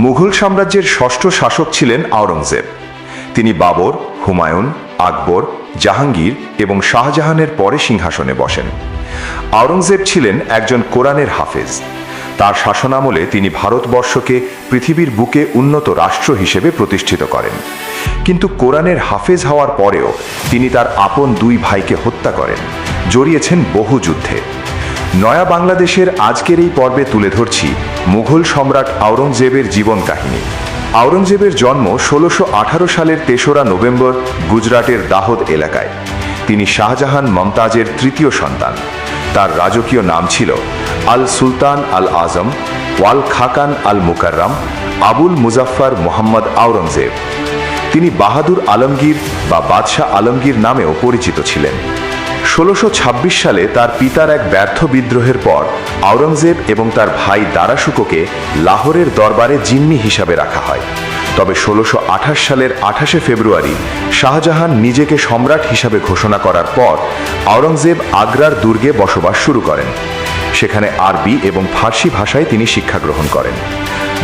মুঘল সাম্রাজ্যের ষষ্ঠ শাসক ছিলেন আওরঙ্গজেব। তিনি বাবর, হুমায়ুন, আকবর, জাহাঙ্গীর এবং শাহজাহানের পরে সিংহাসনে বসেন। আওরঙ্গজেব ছিলেন একজন কোরআনের হাফেজ। তার শাসনামলে তিনি ভারতবর্ষকে পৃথিবীর বুকে উন্নত রাষ্ট্র হিসেবে প্রতিষ্ঠিত করেন। কিন্তু কোরআনের হাফেজ হওয়ার পরেও তিনি তার আপন দুই ভাইকে হত্যা করেন, জড়িয়েছেন বহু যুদ্ধে। নয়া বাংলাদেশের আজকের এই পর্বে তুলে ধরছি মুঘল সম্রাট আওরঙ্গজেবের জীবন কাহিনী। আওরঙ্গজেবের জন্ম 1618 সালের 3রা নভেম্বর গুজরাটের দাহোদ এলাকায়। তিনি শাহজাহান মমতাজের তৃতীয় সন্তান। তার রাজকীয় নাম ছিল আল সুলতান আল আজম ওয়াল খাকান আল মুকাররম আবুল মুজাফফর মোহাম্মদ আওরঙ্গজেব। তিনি বাহাদুর আলমগীর বা বাদশাহ আলমগীর নামেও পরিচিত ছিলেন। 1626 সালে তার পিতার এক ব্যর্থ বিদ্রোহের পর আওরঙ্গজেব এবং তার ভাই দারাশুকোকে লাহোরের দরবারে জিম্মি হিসাবে রাখা হয়। তবে 1628 সালের 28শে ফেব্রুয়ারি শাহজাহান নিজেকে সম্রাট হিসাবে ঘোষণা করার পর আওরঙ্গজেব আগ্রার দুর্গে বসবাস শুরু করেন। সেখানে আরবি এবং ফার্সি ভাষায় তিনি শিক্ষা গ্রহণ করেন।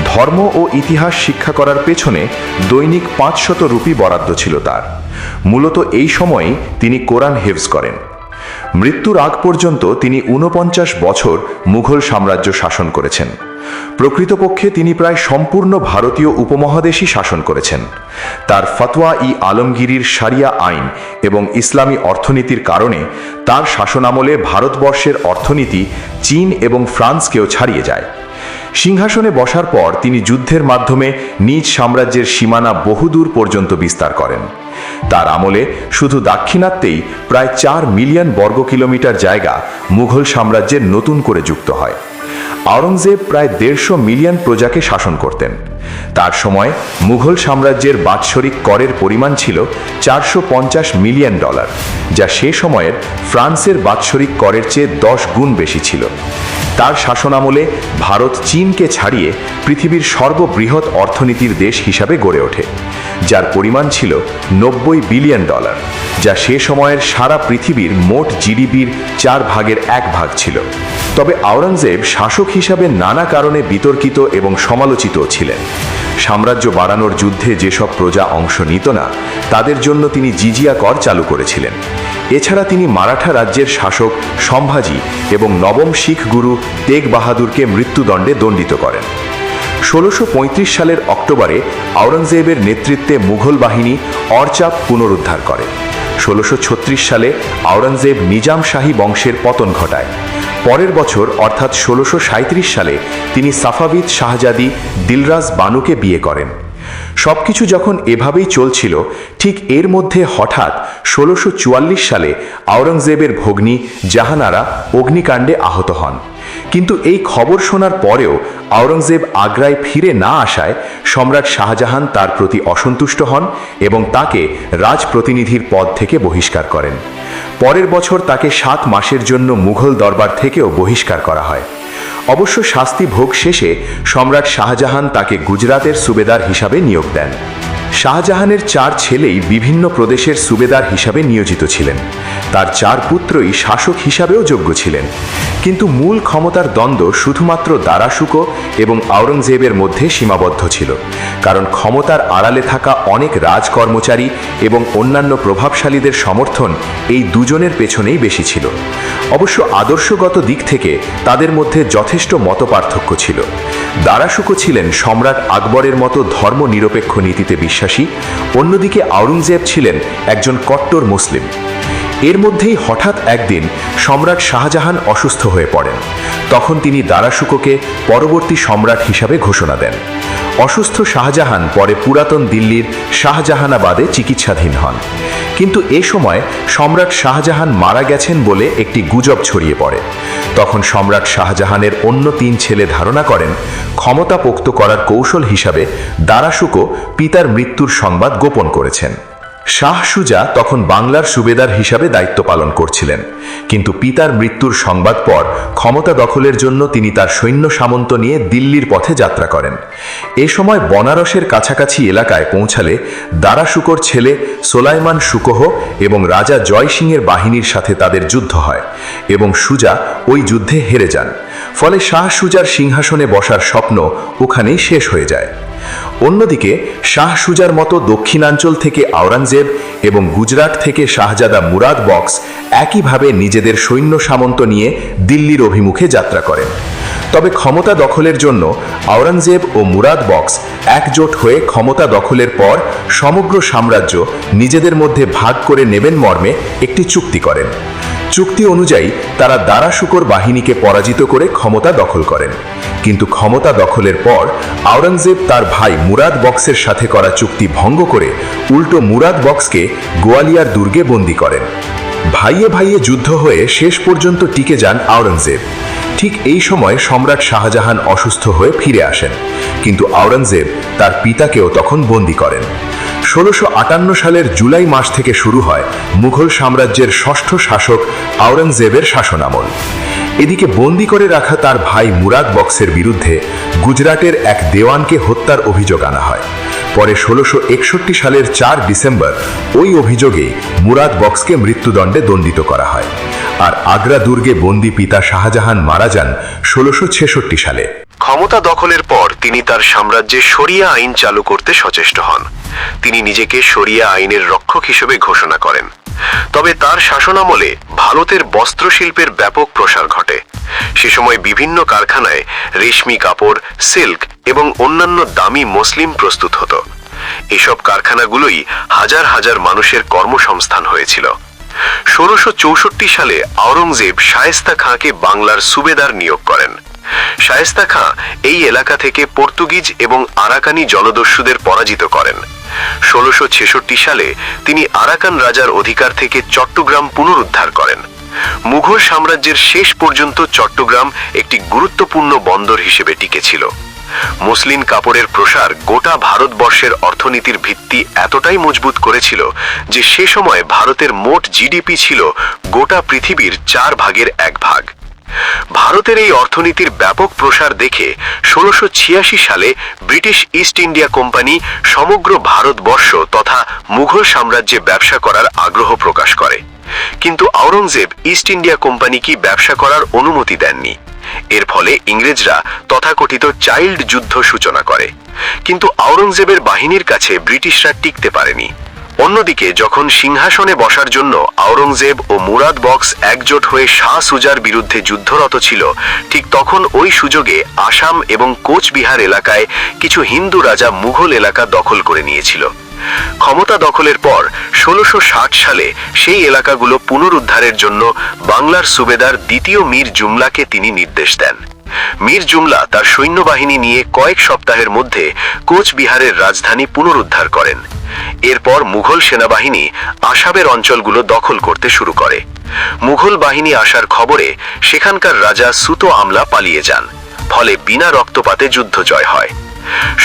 ধর্ম ও ইতিহাস শিক্ষা করার পেছনে দৈনিক 500 রুপি বরাদ্দ ছিল তার। মূলত এই সময়েই তিনি কোরআন হেফজ করেন। মৃত্যুর আগ পর্যন্ত তিনি 49 বছর মুঘল সাম্রাজ্য শাসন করেছেন। প্রকৃতপক্ষে তিনি প্রায় সম্পূর্ণ ভারতীয় উপমহাদেশই শাসন করেছেন। তার ফতোয়া ই আলমগীরির শারিয়া আইন এবং ইসলামী অর্থনীতির কারণে তার শাসনামলে ভারতবর্ষের অর্থনীতি চীন এবং ফ্রান্সকেও ছাড়িয়ে যায়। সিংহাসনে বসার পর তিনি যুদ্ধের মাধ্যমে নিজ সাম্রাজ্যের সীমানা বহুদূর পর্যন্ত বিস্তার করেন। তার আমলে শুধু দাক্ষিণাত্যেই প্রায় 4 মিলিয়ন বর্গ কিলোমিটার জায়গা মুঘল সাম্রাজ্যের নতুন করে যুক্ত হয়। আওরঙ্গজেব প্রায় 150 মিলিয়ন প্রজাকে শাসন করতেন। তার সময় মুঘল সাম্রাজ্যের বাৎসরিক করের পরিমাণ ছিল $450 মিলিয়ন, যা সে সময়ের ফ্রান্সের বাৎসরিক করের চেয়ে 10 গুণ বেশি ছিল। তার শাসনামলে ভারত চীনকে ছাড়িয়ে পৃথিবীর সর্ববৃহৎ অর্থনীতির দেশ হিসাবে গড়ে ওঠে, যার পরিমাণ ছিল $90 বিলিয়ন, যা সে সময়ের সারা পৃথিবীর মোট জিডিপির 1/4 ছিল। তবে আওরঙ্গজেব শাসক হিসাবে নানা কারণে বিতর্কিত এবং সমালোচিত ছিলেন। সাম্রাজ্য বাড়ানোর যুদ্ধে যেসব প্রজা অংশ নিত না, তাদের জন্য তিনি জিজিয়া কর চালু করেছিলেন। এছাড়া তিনি মারাঠা রাজ্যের শাসক সম্ভাজি এবং নবম শিখ গুরু তেগ বাহাদুরকে মৃত্যুদণ্ডে দণ্ডিত করেন। 1635 সালের অক্টোবরে আওরঙ্গজেবের নেতৃত্বে মুঘল বাহিনী অরচাপ পুনরুদ্ধার করে। 1636 সালে আওরঙ্গজেব নিজাম শাহী বংশের পতন ঘটায়। পরের বছর অর্থাৎ 1637 সালে তিনি সাফাভিদ শাহজাদি দিলরাজ বানুকে বিয়ে করেন। সবকিছু যখন এভাবেই চলছিল, ঠিক এর মধ্যে হঠাৎ 1644 সালে আওরঙ্গজেবের ভগ্নী জাহানারা অগ্নিকাণ্ডে আহত হন। কিন্তু এই খবর শোনার পরেও আওরঙ্গজেব আগ্রায় ফিরে না আসায় সম্রাট শাহজাহান তার প্রতি অসন্তুষ্ট হন এবং তাকে রাজপ্রতিনিধির পদ থেকে বহিষ্কার করেন। পরের বছর তাকে 7 মাসের জন্য মুঘল দরবার থেকেও বহিষ্কার করা হয়। অবশ্য শাস্তি ভোগ শেষে সম্রাট শাহজাহান তাকে গুজরাতের সুবেদার হিসাবে নিয়োগ দেন। শাহজাহানের 4 ছেলেই বিভিন্ন প্রদেশের সুবেদার হিসাবে নিয়োজিত ছিলেন। তার 4 পুত্রই শাসক হিসাবেও যোগ্য ছিলেন। কিন্তু মূল ক্ষমতার দ্বন্দ্ব শুধুমাত্র দারাশুকো এবং আওরঙ্গজেবের মধ্যে সীমাবদ্ধ ছিল, কারণ ক্ষমতার আড়ালে থাকা অনেক রাজকর্মচারী এবং অন্যান্য প্রভাবশালীদের সমর্থন এই দুজনের পেছনেই বেশি ছিল। অবশ্য আদর্শগত দিক থেকে তাদের মধ্যে যথেষ্ট মতপার্থক্য ছিল। দারাশুকো ছিলেন সম্রাট আকবরের মতো ধর্মনিরপেক্ষ নীতিতে বিশ্বাসী, অন্যদিকে আওরঙ্গজেব ছিলেন একজন কট্টর মুসলিম। এর মধ্যেই হঠাৎ একদিন সম্রাট শাহজাহান অসুস্থ হয়ে পড়েন। তখন তিনি দারাশুকোকে পরবর্তী সম্রাট হিসাবে ঘোষণা দেন। অসুস্থ শাহজাহান পরে পুরাতন দিল্লির শাহজাহানাবাদে চিকিৎসাধীন হন। কিন্তু এ সময় সম্রাট শাহজাহান মারা গেছেন বলে একটি গুজব ছড়িয়ে পড়ে। তখন সম্রাট শাহজাহানের অন্য 3 ছেলে ধারণা করেন ক্ষমতা পোক্ত করার কৌশল হিসাবে দারাশুকো পিতার মৃত্যুর সংবাদ গোপন করেছেন। শাহ সুজা তখন বাংলার সুবেদার হিসাবে দায়িত্ব পালন করছিলেন, কিন্তু পিতার মৃত্যুর সংবাদ পর ক্ষমতা দখলের জন্য তিনি তার সৈন্য সামন্ত নিয়ে দিল্লির পথে যাত্রা করেন। এ সময় বনারসের কাছাকাছি এলাকায় পৌঁছালে দারাশুকোর ছেলে সোলাইমান শুকোহ এবং রাজা জয় সিংয়ের বাহিনীর সাথে তাদের যুদ্ধ হয় এবং সুজা ওই যুদ্ধে হেরে যান। ফলে শাহ সুজার সিংহাসনে বসার স্বপ্ন ওখানেই শেষ হয়ে যায়। অন্যদিকে শাহ সুজার মতো দক্ষিণাঞ্চল থেকে আওরঙ্গজেব এবং গুজরাট থেকে শাহজাদা মুরাদ বক্স একইভাবে নিজেদের সৈন্য সামন্ত নিয়ে দিল্লির অভিমুখে যাত্রা করেন। তবে ক্ষমতা দখলের জন্য আওরঙ্গজেব ও মুরাদ বক্স একজোট হয়ে ক্ষমতা দখলের পর সমগ্র সাম্রাজ্য নিজেদের মধ্যে ভাগ করে নেবেন মর্মে একটি চুক্তি করেন। চুক্তি অনুযায়ী তারা দারা শুকর বাহিনীকে পরাজিত করে ক্ষমতা দখল করেন। কিন্তু ক্ষমতা দখলের পর আওরঙ্গজেব তার ভাই মুরাদ বক্সের সাথে করা চুক্তি ভঙ্গ করে উল্টো মুরাদ বক্সকে গোয়ালিয়র দুর্গে বন্দী করেন। ভাইয়ে ভাইয়ে যুদ্ধ হয়ে শেষ পর্যন্ত টিকে যান আওরঙ্গজেব। ঠিক এই সময় সম্রাট শাহজাহান অসুস্থ হয়ে ফিরে আসেন, কিন্তু আওরঙ্গজেব তার পিতাকেও তখন বন্দী করেন। 1658 সালের জুলাই মাস থেকে শুরু হয় মুঘল সাম্রাজ্যের ষষ্ঠ শাসক আওরঙ্গজেবের শাসনামল। এদিকে বন্দী করে রাখা তার ভাই মুরাদ বক্সের বিরুদ্ধে গুজরাটের এক দেওয়ানকে হত্যার অভিযোগ আনা হয়। পরে 1661 সালের 4 ডিসেম্বর ওই অভিযোগে মুরাদ বক্সকে মৃত্যুদণ্ডে দণ্ডিত করা হয়। আর আগ্রা দুর্গে বন্দী পিতা শাহজাহান মারা যান 1666 সালে। ক্ষমতা দখলের পর তিনি তার সাম্রাজ্যে শরিয়া আইন চালু করতে সচেষ্ট হন। তিনি নিজেকে শরিয়া আইনের রক্ষক হিসেবে ঘোষণা করেন। তবে তার শাসনামলে ভারতের বস্ত্রশিল্পের ব্যাপক প্রসার ঘটে। সে সময় বিভিন্ন কারখানায় রেশমি কাপড়, সিল্ক এবং অন্যান্য দামি মসলিন প্রস্তুত হতো। এসব কারখানাগুলোই হাজার হাজার মানুষের কর্মসংস্থান হয়েছিল। 1664 সালে আওরঙ্গজেব শায়েস্তা খাঁকে বাংলার সুবেদার নিয়োগ করেন। শায়েস্তা খাঁ এই এলাকা থেকে পর্তুগিজ এবং আরাকানি জলদস্যুদের পরাজিত করেন। 1666 সালে তিনি আরাকান রাজার অধিকার থেকে চট্টগ্রাম পুনরুদ্ধার করেন। মুঘল সাম্রাজ্যের শেষ পর্যন্ত চট্টগ্রাম একটি গুরুত্বপূর্ণ বন্দর হিসেবে টিকেছিল। মসলিন কাপড়ের প্রসার গোটা ভারতবর্ষের অর্থনীতির ভিত্তি এতটাই মজবুত করেছিল যে সে সময় ভারতের মোট জিডিপি ছিল গোটা পৃথিবীর 4 ভাগের 1 ভাগ। ভারতের এই অর্থনীতির ব্যাপক প্রসার দেখে 1686 সালে ব্রিটিশ ইস্ট ইন্ডিয়া কোম্পানি সমগ্র ভারতবর্ষ তথা মুঘল সাম্রাজ্যে ব্যবসা করার আগ্রহ প্রকাশ করে। কিন্তু আওরঙ্গজেব ইস্ট ইন্ডিয়া কোম্পানিকে ব্যবসা করার অনুমতি দেননি। এর ফলে ইংরেজরা তথাকথিত চাইল্ড যুদ্ধ সূচনা করে। কিন্তু আওরঙ্গজেবের বাহিনীর কাছে ব্রিটিশরা টিকতে পারেনি। অন্যদিকে যখন সিংহাসনে বসার জন্য আওরঙ্গজেব ও মুরাদ বক্স একজোট হয়ে শাহ সুজার বিরুদ্ধে যুদ্ধরত ছিল, ঠিক তখন ওই সুযোগে আসাম এবং কোচবিহার এলাকায় কিছু হিন্দু রাজা মুঘল এলাকা দখল করে নিয়েছিল। ক্ষমতা দখলের পর 1660 সালে সেই এলাকাগুলো পুনরুদ্ধারের জন্য বাংলার সুবেদার দ্বিতীয় মীর জুমলাকে তিনি নির্দেশ দেন। মীর জুমলা তার সৈন্যবাহিনী নিয়ে কয়েক সপ্তাহের মধ্যে কোচবিহারের রাজধানী পুনরুদ্ধার করেন। এরপর মুঘল সেনাবাহিনী আসামের অঞ্চলগুলো দখল করতে শুরু করে। মুঘল বাহিনী আসার খবরে সেখানকার রাজা সুতো আমলা পালিয়ে যান। ফলে বিনা রক্তপাতে যুদ্ধ জয় হয়।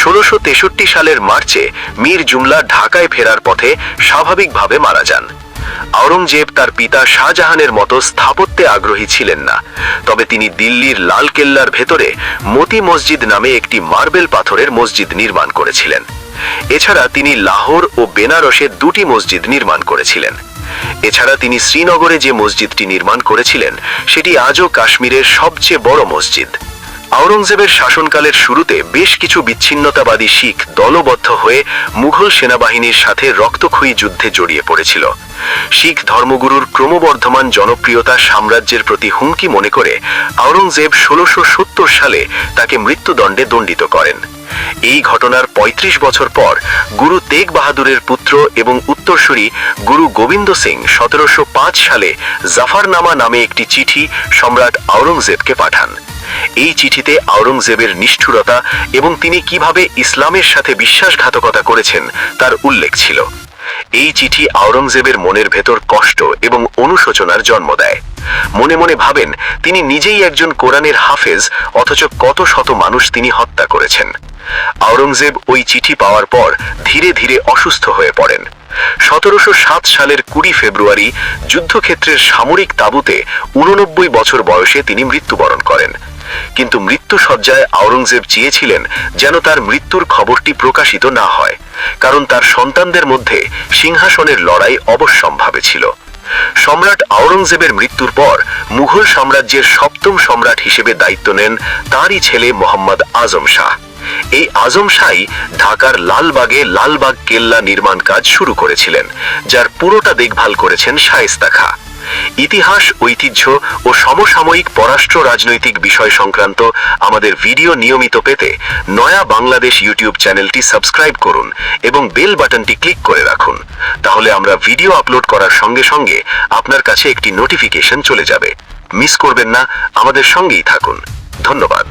1663 সালের মার্চে মীর জুমলা ঢাকায় ফেরার পথে স্বাভাবিকভাবে মারা যান। আওরঙ্গজেব তার পিতা শাহজাহানের মতো স্থাপত্যে আগ্রহী ছিলেন না, তবে তিনি দিল্লির লালকেল্লার ভেতরে মতি মসজিদ নামে একটি মার্বেল পাথরের মসজিদ নির্মাণ করেছিলেন। এছাড়া তিনি লাহোর ও বেনারসে 2টি মসজিদ নির্মাণ করেছিলেন। এছাড়া তিনি শ্রীনগরে যে মসজিদটি নির্মাণ করেছিলেন সেটি আজও কাশ্মীরের সবচেয়ে বড় মসজিদ। আওরঙ্গজেবের শাসনকালের শুরুতে বেশ কিছু বিচ্ছিন্নতাবাদী শিখ দলবদ্ধ হয়ে মুঘল সেনাবাহিনীর সাথে রক্তক্ষয়ী যুদ্ধে জড়িয়ে পড়েছিল। শিখ ধর্মগুরুর ক্রমবর্ধমান জনপ্রিয়তা সাম্রাজ্যের প্রতি হুমকি মনে করে আওরঙ্গজেব 1670 সালে তাকে মৃত্যুদণ্ডে দণ্ডিত করেন। এই ঘটনার 35 বছর পর গুরু তেগ বাহাদুরের পুত্র এবং উত্তরসূরি গুরু গোবিন্দ সিং 1705 সালে জাফরনামা নামে একটি চিঠি সম্রাট আওরঙ্গজেবকে পাঠান। এই চিঠিতে আওরঙ্গজেবের নিষ্ঠুরতা এবং তিনি কিভাবে ইসলামের সাথে বিশ্বাসঘাতকতা করেছেন তার উল্লেখ ছিল। এই চিঠি আওরঙ্গজেবের মনের ভেতর কষ্ট এবং অনুশোচনার জন্ম দেয়। মনে মনে ভাবেন তিনি নিজেই একজন কোরআনের হাফেজ, অথচ কত শত মানুষ তিনি হত্যা করেছেন। আওরঙ্গজেব ওই চিঠি পাওয়ার পর ধীরে ধীরে অসুস্থ হয়ে পড়েন। 1707 সালের 20 ফেব্রুয়ারি যুদ্ধক্ষেত্রের সামরিক তাঁবুতে 89 বছর বয়সে তিনি মৃত্যুবরণ করেন। কিন্তু মৃত্যুশয্যায় আওরঙ্গজেব চেয়েছিলেন যেন তার মৃত্যুর খবরটি প্রকাশিত না হয়, কারণ তার সন্তানদের মধ্যে সিংহাসনের লড়াই অবশ্যম্ভাবী ছিল। সম্রাট আওরঙ্গজেবের মৃত্যুর পর মুঘল সাম্রাজ্যের সপ্তম সম্রাট হিসেবে দায়িত্ব নেন তারই ছেলে মোহাম্মদ আজম শাহ। এই আজম শাহই ঢাকার লালবাগে লালবাগ কেল্লা নির্মাণ কাজ শুরু করেছিলেন, যার পুরোটা দেখভাল করেছেন শায়েস্তা খাঁ। ইতিহাস, ঐতিহ্য ও সমসাময়িক পররাষ্ট্র রাজনৈতিক বিষয় সংক্রান্ত আমাদের ভিডিও নিয়মিত পেতে নয়া বাংলাদেশ ইউটিউব চ্যানেলটি সাবস্ক্রাইব করুন এবং বেল বাটনটি ক্লিক করে রাখুন। তাহলে আমরা ভিডিও আপলোড করার সঙ্গে সঙ্গে আপনার কাছে একটি নোটিফিকেশন চলে যাবে। মিস করবেন না, আমাদের সঙ্গেই থাকুন। ধন্যবাদ।